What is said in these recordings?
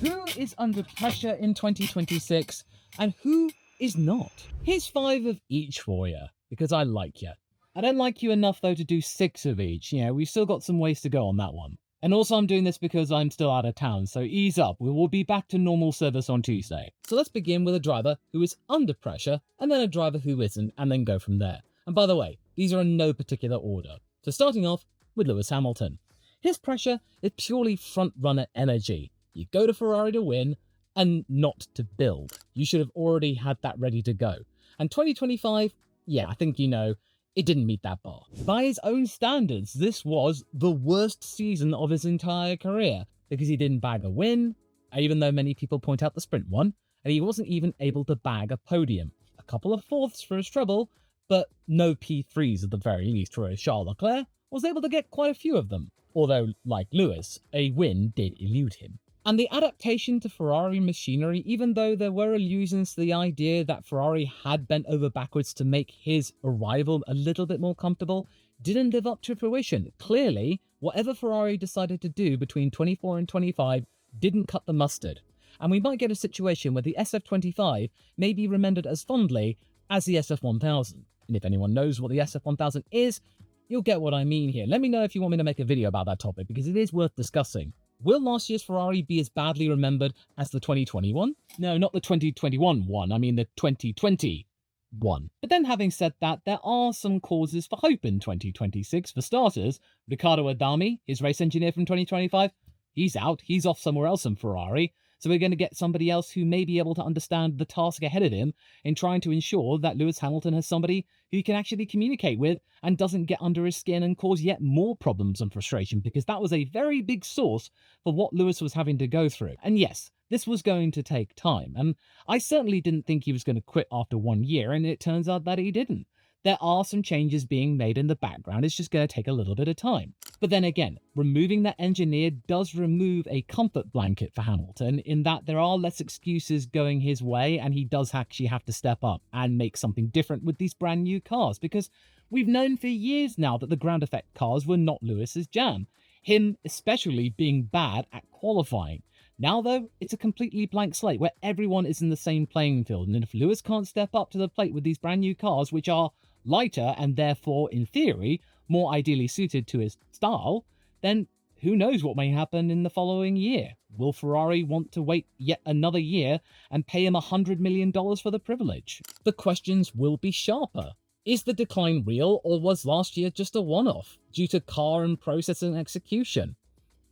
Who is under pressure in 2026 and who is not? Here's 5 of each for you, because I like you. I don't like you enough though to do 6 of each. We've still got some ways to go on that one. And also I'm doing this because I'm still out of town, so ease up, we will be back to normal service on Tuesday. So let's begin with a driver who is under pressure, and then a driver who isn't, and then go from there. And by the way, these are in no particular order. So starting off with Lewis Hamilton. His pressure is purely front-runner energy. You go to Ferrari to win, and not to build. You should have already had that ready to go. And 2025, yeah, I think it didn't meet that bar. By his own standards, this was the worst season of his entire career, because he didn't bag a win, even though many people point out the sprint one, and he wasn't even able to bag a podium. A couple of fourths for his treble, but no P3s at the very least, whereas Charles Leclerc was able to get quite a few of them. Although, like Lewis, a win did elude him. And the adaptation to Ferrari machinery, even though there were allusions to the idea that Ferrari had bent over backwards to make his arrival a little bit more comfortable, didn't live up to fruition. Clearly, whatever Ferrari decided to do between 24 and 25 didn't cut the mustard. And we might get a situation where the SF25 may be remembered as fondly as the SF1000. And if anyone knows what the SF1000 is, you'll get what I mean here. Let me know if you want me to make a video about that topic, because it is worth discussing. Will last year's Ferrari be as badly remembered as the 2021? No, not the 2021 one, I mean the 2020 one. But then having said that, there are some causes for hope in 2026. For starters, Riccardo Adami, his race engineer from 2025, he's out, he's off somewhere else in Ferrari. So we're going to get somebody else who may be able to understand the task ahead of him in trying to ensure that Lewis Hamilton has somebody who he can actually communicate with and doesn't get under his skin and cause yet more problems and frustration, because that was a very big source for what Lewis was having to go through. And yes, this was going to take time, and I certainly didn't think he was going to quit after 1 year, and it turns out that he didn't. There are some changes being made in the background, it's just going to take a little bit of time. But then again, removing that engineer does remove a comfort blanket for Hamilton, in that there are less excuses going his way, and he does actually have to step up and make something different with these brand new cars, because we've known for years now that the ground effect cars were not Lewis's jam, him especially being bad at qualifying. Now though, it's a completely blank slate where everyone is in the same playing field, and if Lewis can't step up to the plate with these brand new cars, which are lighter and therefore, in theory, more ideally suited to his style, then who knows what may happen in the following year. Will Ferrari want to wait yet another year and pay him $100 million for the privilege? The questions will be sharper. Is the decline real, or was last year just a one-off, due to car and process and execution?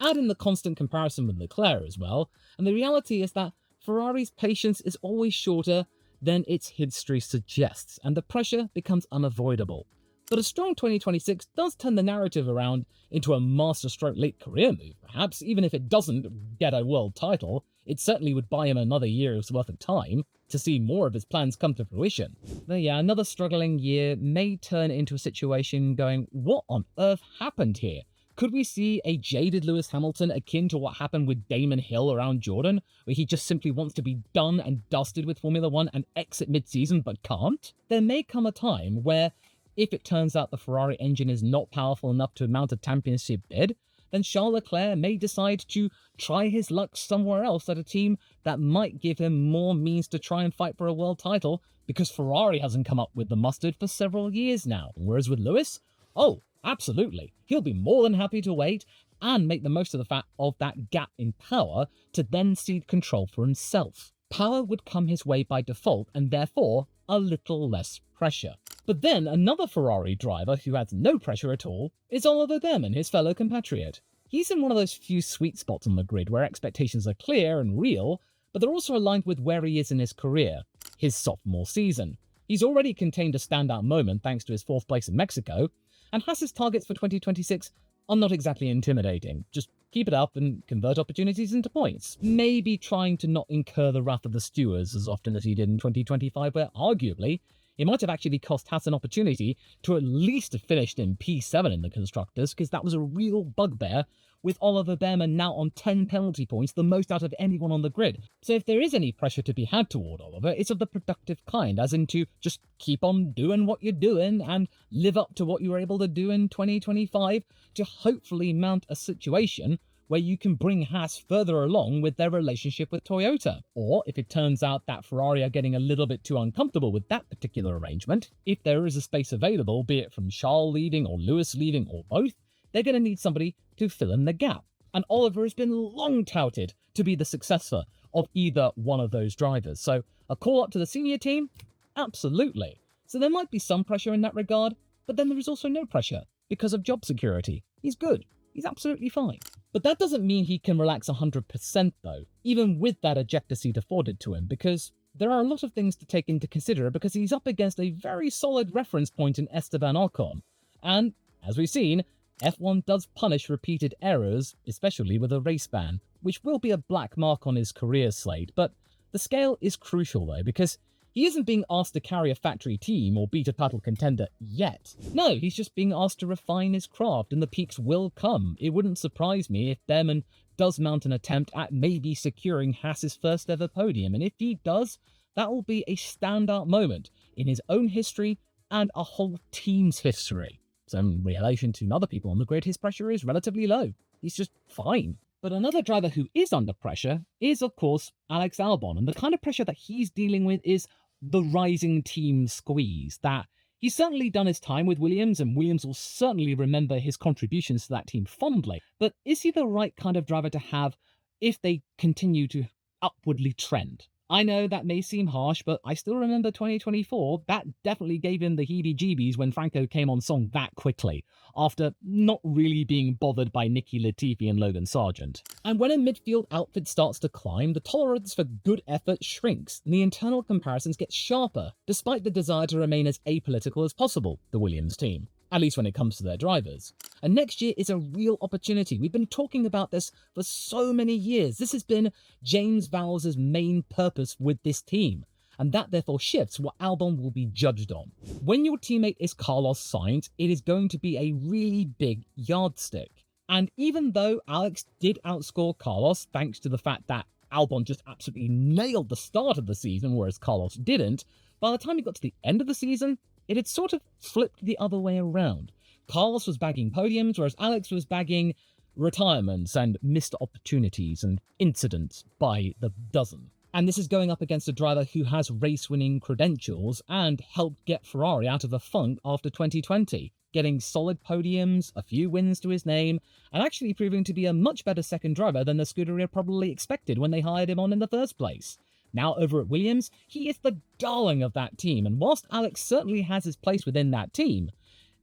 Add in the constant comparison with Leclerc as well, and the reality is that Ferrari's patience is always shorter than its history suggests, and the pressure becomes unavoidable. But a strong 2026 does turn the narrative around into a masterstroke late career move, perhaps. Even if it doesn't get a world title, it certainly would buy him another year's worth of time to see more of his plans come to fruition. But yeah, another struggling year may turn into a situation going, what on earth happened here? Could we see a jaded Lewis Hamilton akin to what happened with Damon Hill around Jordan, where he just simply wants to be done and dusted with Formula One and exit mid-season but can't? There may come a time where, if it turns out the Ferrari engine is not powerful enough to mount a championship bid, then Charles Leclerc may decide to try his luck somewhere else at a team that might give him more means to try and fight for a world title, because Ferrari hasn't come up with the mustard for several years now. Whereas with Lewis, oh, absolutely. He'll be more than happy to wait and make the most of the fact of that gap in power to then cede control for himself. Power would come his way by default, and therefore a little less pressure. But then another Ferrari driver who has no pressure at all is Oliver Bearman, his fellow compatriot. He's in one of those few sweet spots on the grid where expectations are clear and real, but they're also aligned with where he is in his career, his sophomore season. He's already contained a standout moment thanks to his 4th place in Mexico, and Haas's targets for 2026 are not exactly intimidating. Just keep it up and convert opportunities into points. Maybe trying to not incur the wrath of the stewards as often as he did in 2025, where arguably it might have actually cost Haas an opportunity to at least have finished in P7 in the Constructors, because that was a real bugbear, with Oliver Bearman now on 10 penalty points, the most out of anyone on the grid. So if there is any pressure to be had toward Oliver, it's of the productive kind, as in to just keep on doing what you're doing and live up to what you were able to do in 2025 to hopefully mount a situation where you can bring Haas further along with their relationship with Toyota. Or if it turns out that Ferrari are getting a little bit too uncomfortable with that particular arrangement, if there is a space available, be it from Charles leaving or Lewis leaving or both, they're going to need somebody to fill in the gap. And Oliver has been long touted to be the successor of either one of those drivers. So a call up to the senior team? Absolutely. So there might be some pressure in that regard, but then there is also no pressure because of job security. He's good. He's absolutely fine. But that doesn't mean he can relax 100% though, even with that ejector seat afforded to him, because there are a lot of things to take into consider because he's up against a very solid reference point in Esteban Ocon. And, as we've seen, F1 does punish repeated errors, especially with a race ban, which will be a black mark on his career slate. But the scale is crucial though, because he isn't being asked to carry a factory team or beat a title contender yet. No, he's just being asked to refine his craft, and the peaks will come. It wouldn't surprise me if Bearman does mount an attempt at maybe securing Haas's first ever podium, and if he does, that will be a standout moment in his own history and a whole team's history. So in relation to other people on the grid, his pressure is relatively low. He's just fine. But another driver who is under pressure is, of course, Alex Albon. And the kind of pressure that he's dealing with is the rising team squeeze. That he's certainly done his time with Williams, and Williams will certainly remember his contributions to that team fondly. But is he the right kind of driver to have if they continue to upwardly trend? I know that may seem harsh, but I still remember 2024. That definitely gave him the heebie-jeebies when Franco came on song that quickly, after not really being bothered by Nicky Latifi and Logan Sargent. And when a midfield outfit starts to climb, the tolerance for good effort shrinks, and the internal comparisons get sharper, despite the desire to remain as apolitical as possible, the Williams team. At least when it comes to their drivers. And next year is a real opportunity. We've been talking about this for so many years. This has been James Vowles' main purpose with this team. And that therefore shifts what Albon will be judged on. When your teammate is Carlos Sainz, it is going to be a really big yardstick. And even though Alex did outscore Carlos, thanks to the fact that Albon just absolutely nailed the start of the season, whereas Carlos didn't, by the time he got to the end of the season, it had sort of flipped the other way around. Carlos was bagging podiums, whereas Alex was bagging retirements and missed opportunities and incidents by the dozen. And this is going up against a driver who has race-winning credentials and helped get Ferrari out of a funk after 2020, getting solid podiums, a few wins to his name, and actually proving to be a much better second driver than the Scuderia probably expected when they hired him on in the first place. Now over at Williams, he is the darling of that team, and whilst Alex certainly has his place within that team,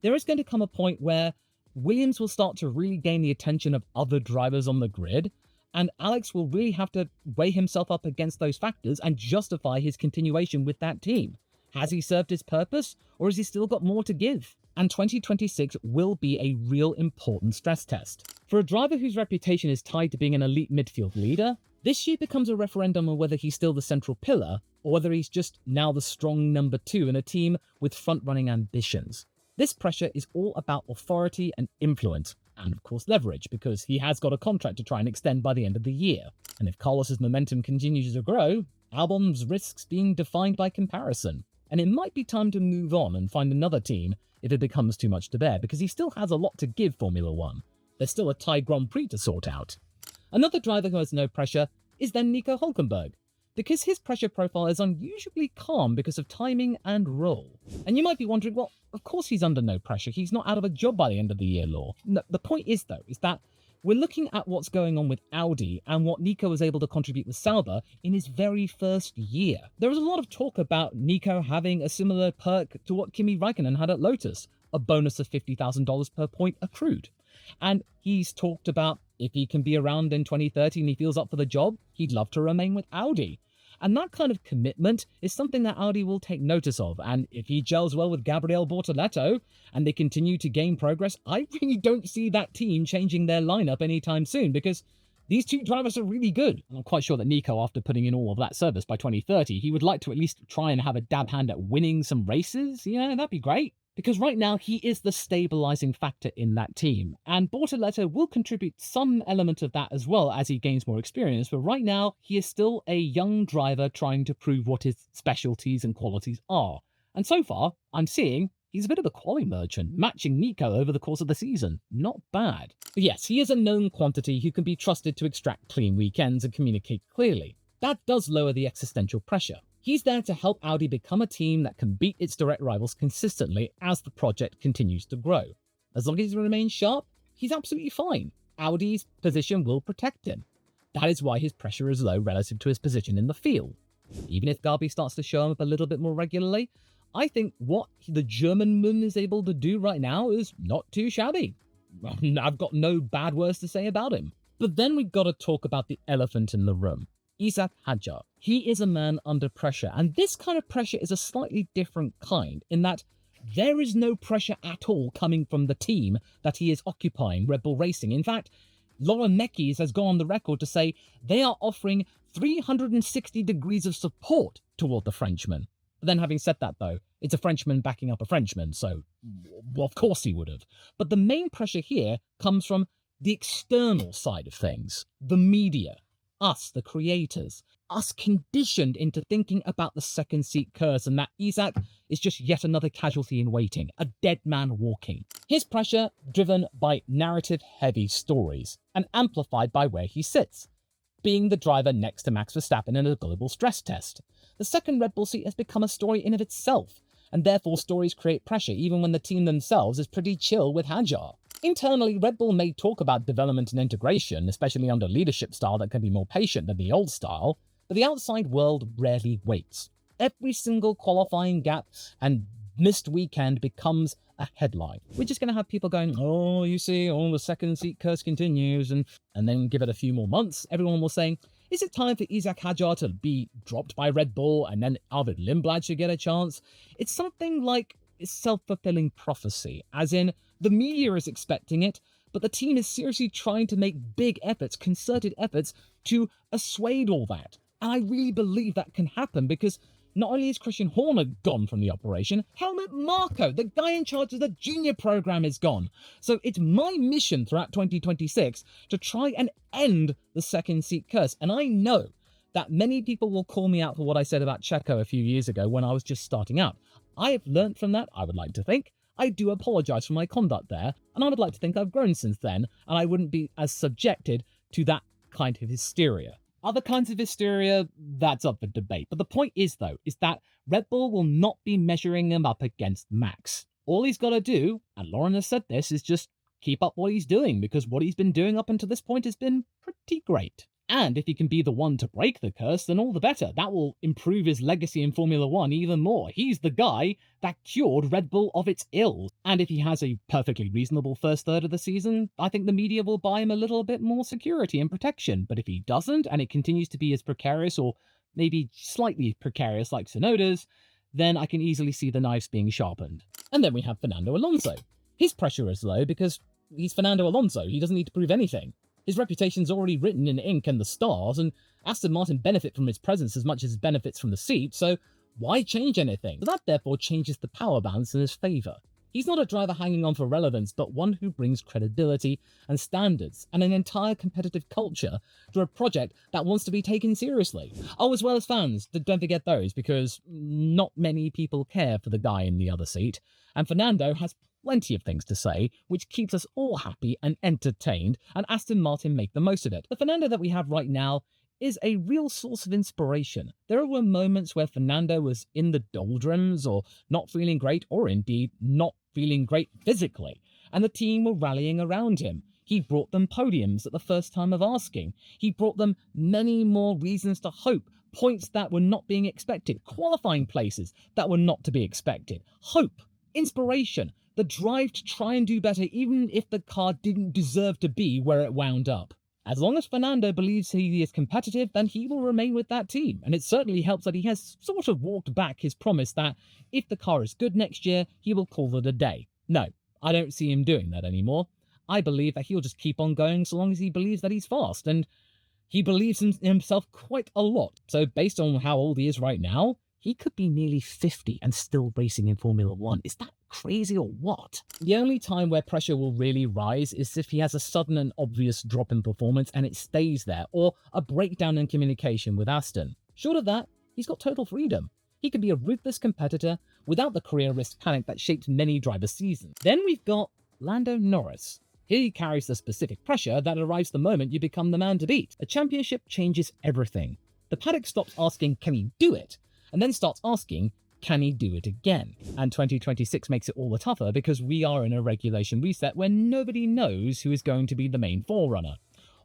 there is going to come a point where Williams will start to really gain the attention of other drivers on the grid, and Alex will really have to weigh himself up against those factors and justify his continuation with that team. Has he served his purpose, or has he still got more to give? And 2026 will be a real important stress test. For a driver whose reputation is tied to being an elite midfield leader, this year becomes a referendum on whether he's still the central pillar, or whether he's just now the strong number two in a team with front-running ambitions. This pressure is all about authority and influence, and of course leverage, because he has got a contract to try and extend by the end of the year. And if Carlos's momentum continues to grow, Albon's risks being defined by comparison. And it might be time to move on and find another team if it becomes too much to bear, because he still has a lot to give Formula One. There's still a Thai Grand Prix to sort out. Another driver who has no pressure is then Nico Hulkenberg, because his pressure profile is unusually calm because of timing and role. And you might be wondering, well, of course he's under no pressure. He's not out of a job by the end of the year, Law. No, the point is, though, is that we're looking at what's going on with Audi and what Nico was able to contribute with Sauber in his very first year. There was a lot of talk about Nico having a similar perk to what Kimi Räikkönen had at Lotus, a bonus of $50,000 per point accrued. And he's talked about if he can be around in 2030 and he feels up for the job, he'd love to remain with Audi. And that kind of commitment is something that Audi will take notice of. And if he gels well with Gabriel Bortoleto and they continue to gain progress, I really don't see that team changing their lineup anytime soon, because these two drivers are really good. And I'm quite sure that Nico, after putting in all of that service by 2030, he would like to at least try and have a dab hand at winning some races. Yeah, that'd be great. Because right now, he is the stabilising factor in that team. And Bortoleto will contribute some element of that as well as he gains more experience. But right now, he is still a young driver trying to prove what his specialties and qualities are. And so far, I'm seeing He's a bit of a quali merchant, matching Nico over the course of the season. Not bad. But yes, he is a known quantity who can be trusted to extract clean weekends and communicate clearly. That does lower the existential pressure. He's there to help Audi become a team that can beat its direct rivals consistently as the project continues to grow. As long as he remains sharp, he's absolutely fine. Audi's position will protect him. That is why his pressure is low relative to his position in the field. Even if Gabi starts to show up a little bit more regularly, I think what the German mull is able to do right now is not too shabby. I've got no bad words to say about him. But then we've got to talk about the elephant in the room. Isack Hadjar. He is a man under pressure, and this kind of pressure is a slightly different kind, in that there is no pressure at all coming from the team that he is occupying, Red Bull Racing. In fact, Laura Mekies has gone on the record to say they are offering 360 degrees of support toward the Frenchman. But then having said that, though, it's a Frenchman backing up a Frenchman, so well, of course he would have. But the main pressure here comes from the external side of things. The media, us, the creators, us conditioned into thinking about the second seat curse and that Isack is just yet another casualty in waiting, a dead man walking. His pressure driven by narrative-heavy stories and amplified by where he sits, being the driver next to Max Verstappen in a global stress test. The second Red Bull seat has become a story in of itself, and therefore stories create pressure even when the team themselves is pretty chill with Hadjar. Internally, Red Bull may talk about development and integration, especially under leadership style that can be more patient than the old style, but the outside world rarely waits. Every single qualifying gap and missed weekend becomes a headline. We're just going to have people going, oh, you see, the second seat curse continues, and then give it a few more months, everyone will say, is it time for Isack Hadjar to be dropped by Red Bull and then Arvid Lindblad should get a chance? It's something like a self-fulfilling prophecy, as in the media is expecting it, but the team is seriously trying to make big efforts, concerted efforts, to assuage all that. And I really believe that can happen because not only is Christian Horner gone from the operation, Helmut Marko, the guy in charge of the junior program, is gone. So it's my mission throughout 2026 to try and end the second seat curse. And I know that many people will call me out for what I said about Checo a few years ago when I was just starting out. I have learnt from that, I would like to think. I do apologise for my conduct there, and I would like to think I've grown since then, and I wouldn't be as subjected to that kind of hysteria. Other kinds of hysteria, that's up for debate. But the point is, though, is that Red Bull will not be measuring him up against Max. All he's got to do, and Lauren has said this, is just keep up what he's doing, because what he's been doing up until this point has been pretty great. And if he can be the one to break the curse, then all the better. That will improve his legacy in Formula One even more. He's the guy that cured Red Bull of its ills. And if he has a perfectly reasonable first third of the season, I think the media will buy him a little bit more security and protection. But if he doesn't, and it continues to be as precarious, or maybe slightly precarious like Tsunoda's, then I can easily see the knives being sharpened. And then we have Fernando Alonso. His pressure is low because he's Fernando Alonso. He doesn't need to prove anything. His reputation's already written in ink and the stars, and Aston Martin benefit from his presence as much as it benefits from the seat, so why change anything? So that therefore changes the power balance in his favour. He's not a driver hanging on for relevance, but one who brings credibility and standards and an entire competitive culture to a project that wants to be taken seriously. Oh, as well as fans, don't forget those, because not many people care for the guy in the other seat, and Fernando has plenty of things to say, which keeps us all happy and entertained, and Aston Martin make the most of it. The Fernando that we have right now is a real source of inspiration. There were moments where Fernando was in the doldrums, or not feeling great, or indeed not feeling great physically, and the team were rallying around him. He brought them podiums at the first time of asking. He brought them many more reasons to hope, points that were not being expected, qualifying places that were not to be expected. Hope, inspiration, the drive to try and do better even if the car didn't deserve to be where it wound up. As long as Fernando believes he is competitive, then he will remain with that team, and it certainly helps that he has sort of walked back his promise that if the car is good next year, he will call it a day. No, I don't see him doing that anymore. I believe that he'll just keep on going so long as he believes that he's fast, and he believes in himself quite a lot. So based on how old he is right now, he could be nearly 50 and still racing in Formula One. Is that crazy or what? The only time where pressure will really rise is if he has a sudden and obvious drop in performance and it stays there, or a breakdown in communication with Aston. Short of that, he's got total freedom. He could be a ruthless competitor without the career risk panic that shaped many drivers' seasons. Then we've got Lando Norris. He carries the specific pressure that arrives the moment you become the man to beat. A championship changes everything. The paddock stops asking, can he do it? And then starts asking, can he do it again? And 2026 makes it all the tougher because we are in a regulation reset where nobody knows who is going to be the main forerunner.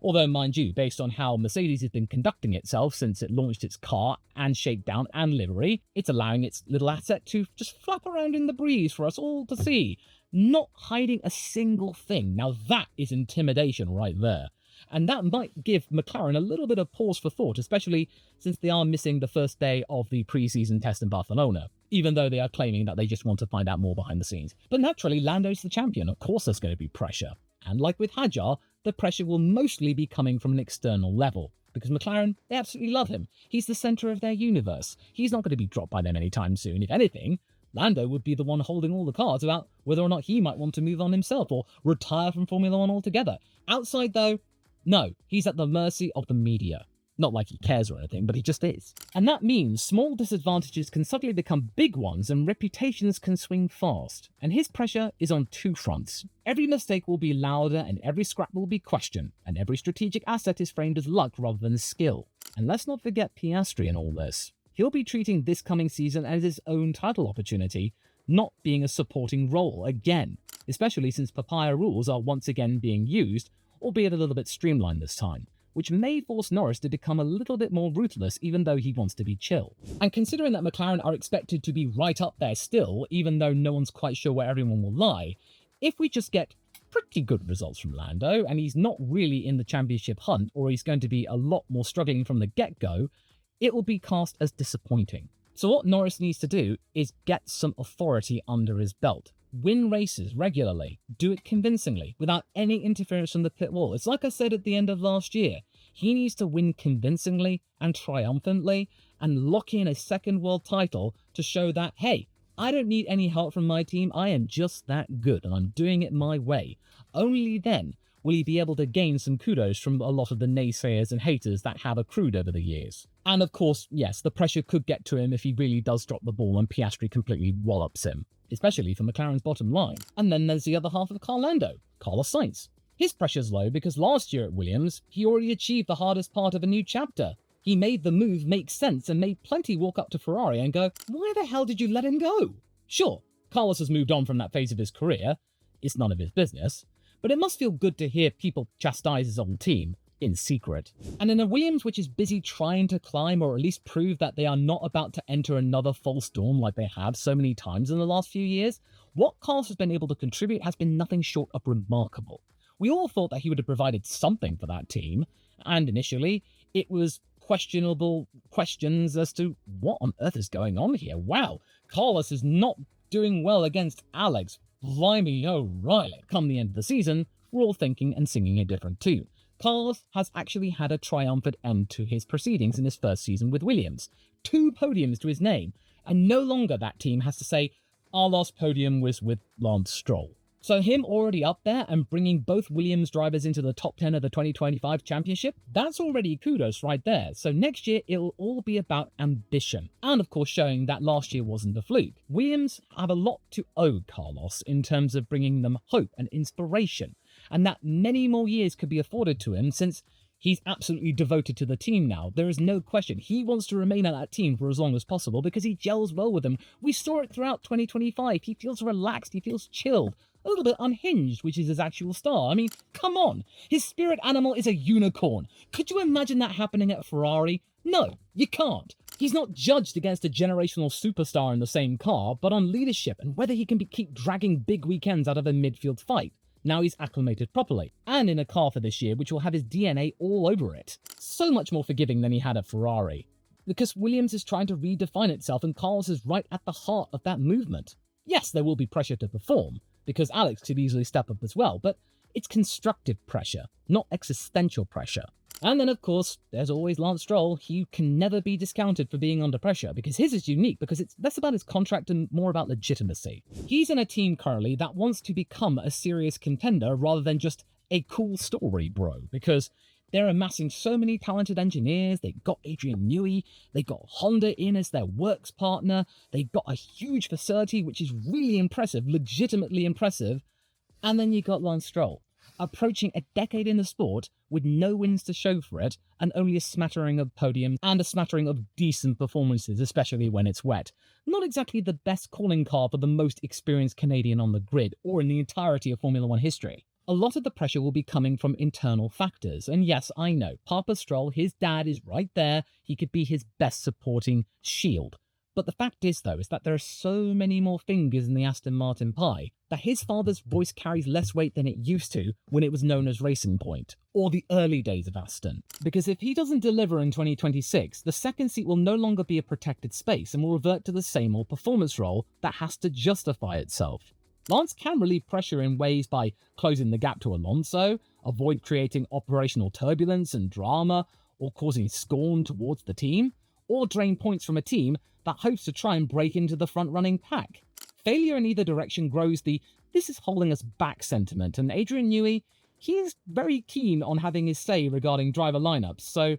Although, mind you, based on how Mercedes has been conducting itself since it launched its car and shakedown and livery, it's allowing its little asset to just flap around in the breeze for us all to see, not hiding a single thing. Now that is intimidation right there. And that might give McLaren a little bit of pause for thought, especially since they are missing the first day of the pre-season test in Barcelona, even though they are claiming that they just want to find out more behind the scenes. But naturally, Lando's the champion. Of course there's going to be pressure. And like with Hadjar, the pressure will mostly be coming from an external level. Because McLaren, they absolutely love him. He's the centre of their universe. He's not going to be dropped by them anytime soon. If anything, Lando would be the one holding all the cards about whether or not he might want to move on himself or retire from Formula One altogether. Outside though, no, he's at the mercy of the media. Not like he cares or anything, but he just is. And that means small disadvantages can suddenly become big ones and reputations can swing fast. And his pressure is on two fronts. Every mistake will be louder and every scrap will be questioned, and every strategic asset is framed as luck rather than skill. And let's not forget Piastri in all this. He'll be treating this coming season as his own title opportunity, not being a supporting role again, especially since papaya rules are once again being used, albeit a little bit streamlined this time, which may force Norris to become a little bit more ruthless even though he wants to be chill. And considering that McLaren are expected to be right up there still, even though no one's quite sure where everyone will lie, if we just get pretty good results from Lando and he's not really in the championship hunt, or he's going to be a lot more struggling from the get-go, it will be cast as disappointing. So what Norris needs to do is get some authority under his belt. Win races regularly, do it convincingly, without any interference from the pit wall. It's like I said at the end of last year. He needs to win convincingly and triumphantly and lock in a second world title to show that, hey, I don't need any help from my team. I am just that good and I'm doing it my way. Only then will he be able to gain some kudos from a lot of the naysayers and haters that have accrued over the years. And of course, yes, the pressure could get to him if he really does drop the ball and Piastri completely wallops him, especially for McLaren's bottom line. And then there's the other half of Lando, Carlos Sainz. His pressure's low because last year at Williams, he already achieved the hardest part of a new chapter. He made the move make sense and made plenty walk up to Ferrari and go, why the hell did you let him go? Sure, Carlos has moved on from that phase of his career. It's none of his business. But it must feel good to hear people chastise his old team in secret. And in a Williams which is busy trying to climb or at least prove that they are not about to enter another false dawn like they have so many times in the last few years, what Carlos has been able to contribute has been nothing short of remarkable. We all thought that he would have provided something for that team, and initially it was questionable questions as to what on earth is going on here. Wow, Carlos is not doing well against Alex. Blimey O'Reilly. Come the end of the season, we're all thinking and singing a different tune. Carlos has actually had a triumphant end to his proceedings in his first season with Williams. 2 podiums to his name, and no longer that team has to say, our last podium was with Lance Stroll. So him already up there and bringing both Williams drivers into the top 10 of the 2025 championship, that's already kudos right there. So next year, it'll all be about ambition. And of course, showing that last year wasn't a fluke. Williams have a lot to owe Carlos in terms of bringing them hope and inspiration, and that many more years could be afforded to him since he's absolutely devoted to the team now. There is no question. He wants to remain at that team for as long as possible because he gels well with them. We saw it throughout 2025. He feels relaxed. He feels chilled. A little bit unhinged, which is his actual star. I mean, come on. His spirit animal is a unicorn. Could you imagine that happening at Ferrari? No, you can't. He's not judged against a generational superstar in the same car, but on leadership and whether he can keep dragging big weekends out of a midfield fight. Now he's acclimated properly, and in a car for this year which will have his DNA all over it. So much more forgiving than he had at Ferrari. Because Williams is trying to redefine itself and Carlos is right at the heart of that movement. Yes, there will be pressure to perform, because Alex could easily step up as well, but it's constructive pressure, not existential pressure. And then, of course, there's always Lance Stroll. He can never be discounted for being under pressure, because his is unique, because it's less about his contract and more about legitimacy. He's in a team currently that wants to become a serious contender rather than just a cool story, bro, because They're amassing so many talented engineers. They've got Adrian Newey. They've got Honda in as their works partner. They've got a huge facility, which is really impressive, legitimately impressive. And then you got Lance Stroll, approaching a decade in the sport with no wins to show for it, and only a smattering of podiums and a smattering of decent performances, especially when it's wet. Not exactly the best calling card for the most experienced Canadian on the grid, or in the entirety of Formula One history. A lot of the pressure will be coming from internal factors, and yes, I know, Papa Stroll, his dad, is right there. He could be his best supporting shield. But the fact is, though, is that there are so many more fingers in the Aston Martin pie that his father's voice carries less weight than it used to when it was known as Racing Point, or the early days of Aston. Because if he doesn't deliver in 2026, the second seat will no longer be a protected space and will revert to the same old performance role that has to justify itself. Lance can relieve pressure in ways by closing the gap to Alonso, avoid creating operational turbulence and drama, or causing scorn towards the team, or drain points from a team that hopes to try and break into the front-running pack. Failure in either direction grows the "this is holding us back" sentiment, and Adrian Newey, he is very keen on having his say regarding driver lineups, so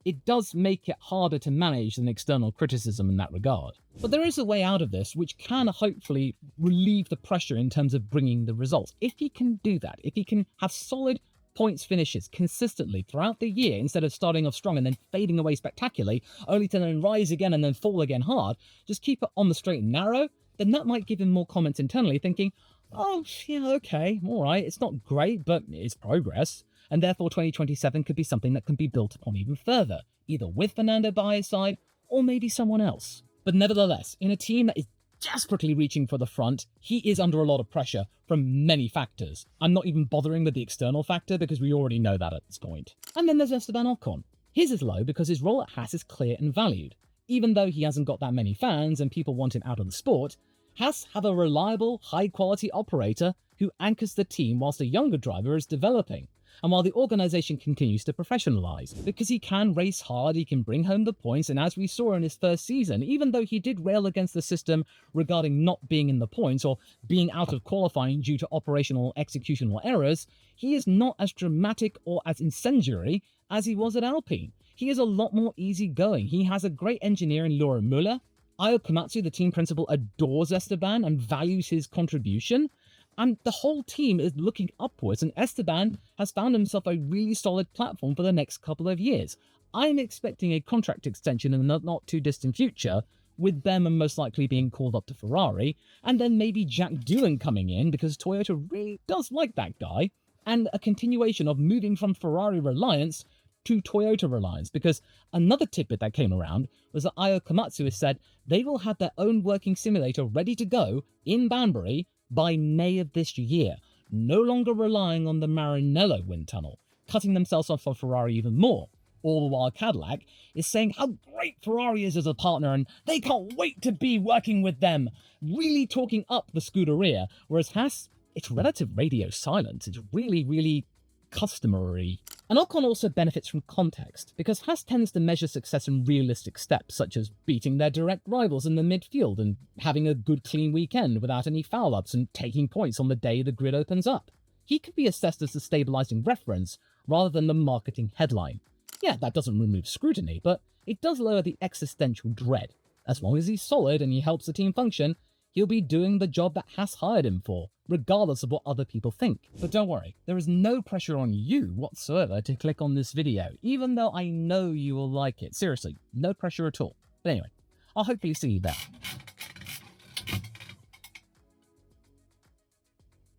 it does make it harder to manage than external criticism in that regard. But there is a way out of this which can hopefully relieve the pressure in terms of bringing the results. If he can do that, if he can have solid points finishes consistently throughout the year instead of starting off strong and then fading away spectacularly, only to then rise again and then fall again hard, just keep it on the straight and narrow, then that might give him more comments internally thinking, oh, yeah, okay, all right, it's not great, but it's progress. And therefore 2027 could be something that can be built upon even further, either with Fernando by his side, or maybe someone else. But nevertheless, in a team that is desperately reaching for the front, he is under a lot of pressure from many factors. I'm not even bothering with the external factor because we already know that at this point. And then there's Esteban Ocon. His is low because his role at Haas is clear and valued. Even though he hasn't got that many fans and people want him out of the sport, Haas have a reliable, high-quality operator who anchors the team whilst a younger driver is developing, and while the organisation continues to professionalise. Because he can race hard, he can bring home the points, and as we saw in his first season, even though he did rail against the system regarding not being in the points or being out of qualifying due to operational executional errors, he is not as dramatic or as incendiary as he was at Alpine. He is a lot more easygoing. He has a great engineer in Laura Muller. Ayo Komatsu, the team principal, adores Esteban and values his contribution. And the whole team is looking upwards, and Esteban has found himself a really solid platform for the next couple of years. I'm expecting a contract extension in the not too distant future, with Bearman most likely being called up to Ferrari, and then maybe Jack Doolan coming in because Toyota really does like that guy, and a continuation of moving from Ferrari reliance to Toyota reliance, because another tidbit that came around was that Ayo Komatsu has said they will have their own working simulator ready to go in Banbury by May of this year, no longer relying on the Maranello wind tunnel, cutting themselves off from Ferrari even more. All the while Cadillac is saying how great Ferrari is as a partner and they can't wait to be working with them, really talking up the Scuderia, whereas Haas, it's relative radio silence. It's really customary. And Ocon also benefits from context, because Haas tends to measure success in realistic steps, such as beating their direct rivals in the midfield and having a good clean weekend without any foul-ups and taking points on the day the grid opens up. He could be assessed as the stabilising reference rather than the marketing headline. Yeah, that doesn't remove scrutiny, but it does lower the existential dread. As long as he's solid and he helps the team function, he'll be doing the job that Haas hired him for, regardless of what other people think. But don't worry, there is no pressure on you whatsoever to click on this video, even though I know you will like it. Seriously, no pressure at all. But anyway, I'll hopefully see you there.